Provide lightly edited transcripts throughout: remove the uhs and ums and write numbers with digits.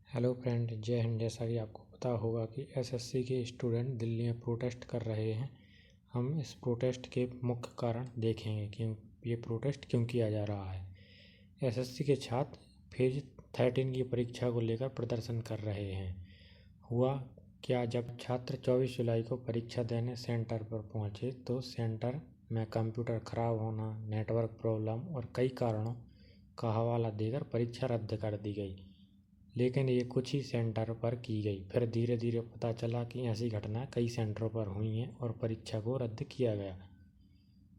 Hello friend, जय हिंद। जैसा कि आपको पता होगा कि एसएससी के स्टूडेंट दिल्ली में प्रोटेस्ट कर रहे हैं। हम इस प्रोटेस्ट के मुख्य कारण देखेंगे कि ये प्रोटेस्ट क्यों किया जा रहा है। एसएससी के छात्र फेज 13 की परीक्षा को लेकर प्रदर्शन कर रहे हैं। हुआ क्या, जब छात्र 24 जुलाई को परीक्षा देने सेंटर पर पहुंचे तो सेंटर में कंप्यूटर खराब होना, नेटवर्क प्रॉब्लम और कई कारणों का हवाला देकर परीक्षा रद्द कर दी गई। लेकिन ये कुछ ही सेंटर पर की गई। फिर धीरे धीरे पता चला कि ऐसी घटना कई सेंटरों पर हुई हैं और परीक्षा को रद्द किया गया।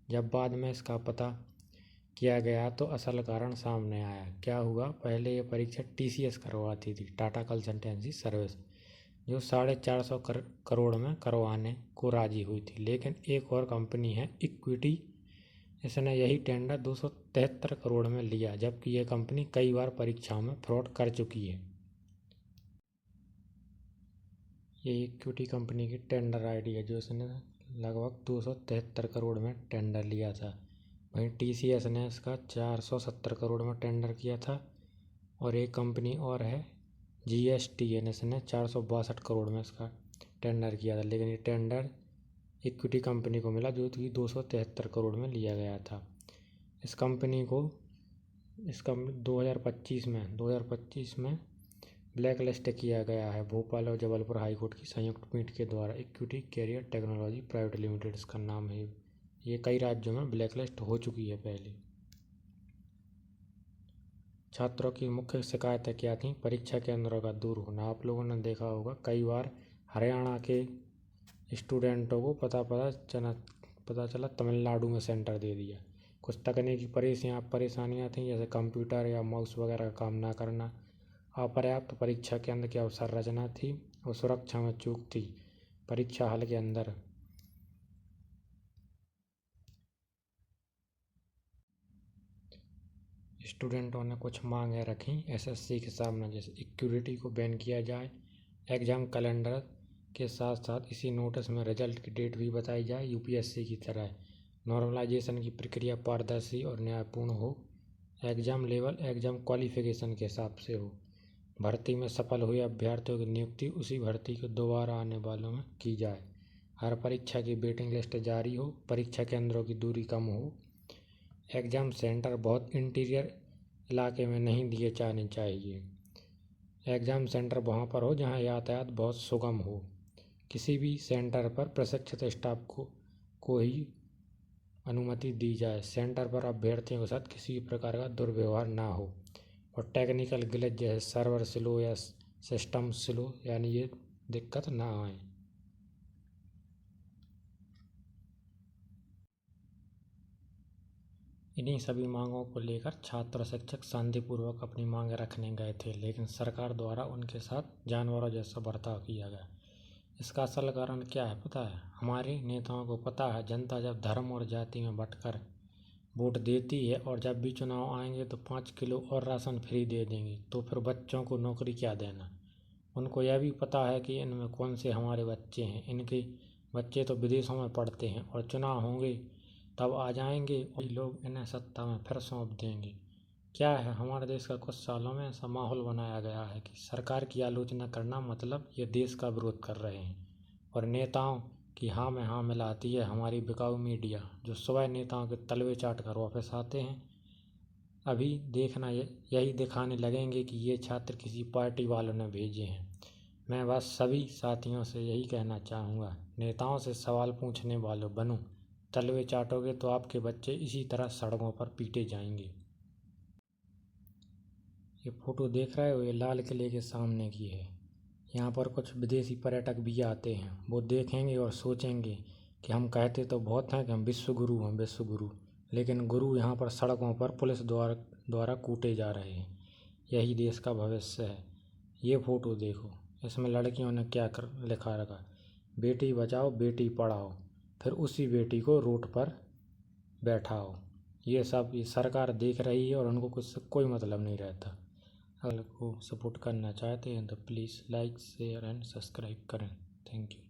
जब बाद में इसका पता किया गया तो असल कारण सामने आया। क्या हुआ, पहले ये परीक्षा TCS करवाती थी, टाटा कंसल्टेंसी सर्विस, जो 450 करोड़ में करवाने को राजी हुई थी। लेकिन एक और कंपनी है इक्विटी, इसने यही टेंडर 273 करोड़ में लिया, जबकि यह कंपनी कई बार परीक्षाओं में फ्रॉड कर चुकी है। ये इक्विटी कंपनी की टेंडर आईडी है, जो इसने लगभग 273 करोड़ में टेंडर लिया था। वहीं TCS ने इसका 470 करोड़ में टेंडर किया था। और एक कंपनी और है GSTN, इसने 462 करोड़ में इसका टेंडर किया था। लेकिन ये टेंडर इक्विटी कंपनी को मिला, जो कि 273 करोड़ में लिया गया था। इस कंपनी को 2025 में ब्लैक लिस्ट किया गया है। भोपाल और जबलपुर हाईकोर्ट की संयुक्त पीठ के द्वारा equity career technology private limited इसका नाम है। ये कई राज्यों में ब्लैक लिस्ट हो चुकी है पहले। छात्रों की मुख्य शिकायतें क्या थी? परीक्षा केंद्रों का दूर होना। आप लोगों ने देखा होगा कई बार हरियाणा के स्टूडेंटों को पता चला तमिलनाडु में सेंटर दे दिया। कुछ तकनीकी परेशानियाँ थीं, जैसे कंप्यूटर या माउस वगैरह का काम ना करना, अपर्याप्त परीक्षा केंद्र की अवसंरचना थी और सुरक्षा में चूक थी। परीक्षा हॉल के अंदर स्टूडेंटों ने कुछ मांगें रखी SSC के सामने, जैसे इक्विटी को बैन किया जाए, एग्जाम कैलेंडर के साथ साथ इसी नोटिस में रिजल्ट की डेट भी बताई जाए UPSC की तरह, नॉर्मलाइजेशन की प्रक्रिया पारदर्शी और न्यायपूर्ण हो, एग्जाम लेवल एग्जाम क्वालिफिकेशन के हिसाब से हो, भर्ती में सफल हुए अभ्यर्थियों की नियुक्ति उसी भर्ती को दोबारा आने वालों में की जाए, हर परीक्षा की वेटिंग लिस्ट जारी हो, परीक्षा केंद्रों की दूरी कम हो, एग्जाम सेंटर बहुत इंटीरियर इलाके में नहीं दिए जाने चाहिए, एग्जाम सेंटर वहाँ पर हो जहाँ यातायात बहुत सुगम हो, किसी भी सेंटर पर प्रशिक्षित स्टाफ को ही अनुमति दी जाए, सेंटर पर अभ्यर्थियों के साथ किसी भी प्रकार का दुर्व्यवहार ना हो, और टेक्निकल ग्लिच जैसे सर्वर स्लो या सिस्टम स्लो, यानी ये दिक्कत ना आए। इन्हीं सभी मांगों को लेकर छात्र शिक्षक शांतिपूर्वक अपनी मांग रखने गए थे, लेकिन सरकार द्वारा उनके साथ जानवरों जैसा बर्ताव किया गया। इसका असल कारण क्या है पता है? हमारे नेताओं को पता है, जनता जब धर्म और जाति में बंटकर वोट देती है और जब भी चुनाव आएंगे तो 5 किलो और राशन फ्री दे देंगे, तो फिर बच्चों को नौकरी क्या देना। उनको यह भी पता है कि इनमें कौन से हमारे बच्चे हैं। इनके बच्चे तो विदेशों में पढ़ते हैं और चुनाव होंगे तब आ जाएंगे और लोग इन्हें सत्ता में फिर सौंप देंगे। क्या है, हमारे देश का कुछ सालों में ऐसा माहौल बनाया गया है कि सरकार की आलोचना करना मतलब ये देश का विरोध कर रहे हैं। और नेताओं की हाँ में हाँ मिलाती है हमारी बिकाऊ मीडिया, जो सुबह नेताओं के तलवे चाट कर वापस आते हैं। अभी देखना यही दिखाने लगेंगे कि ये छात्र किसी पार्टी वालों ने भेजे हैं। मैं बस सभी साथियों से यही कहना चाहूँगा, नेताओं से सवाल पूछने वालों बनो। तलवे चाटोगे तो आपके बच्चे इसी तरह सड़कों पर पीटे जाएंगे। ये फोटो देख रहे हो, ये लाल किले के सामने की है। यहाँ पर कुछ विदेशी पर्यटक भी आते हैं, वो देखेंगे और सोचेंगे कि हम कहते तो बहुत हैं कि हम विश्व गुरु हैं, विश्व गुरु, लेकिन गुरु यहाँ पर सड़कों पर पुलिस द्वारा कूटे जा रहे हैं। यही देश का भविष्य है। ये फ़ोटो देखो, इसमें लड़कियों ने क्या लिखा रखा, बेटी बचाओ बेटी पढ़ाओ, फिर उसी बेटी को रोड पर बैठाओ। ये सब ये सरकार देख रही है और उनको कुछ कोई मतलब नहीं रहता। अगर को सपोर्ट करना चाहते हैं तो please like share and subscribe करें। Thank you.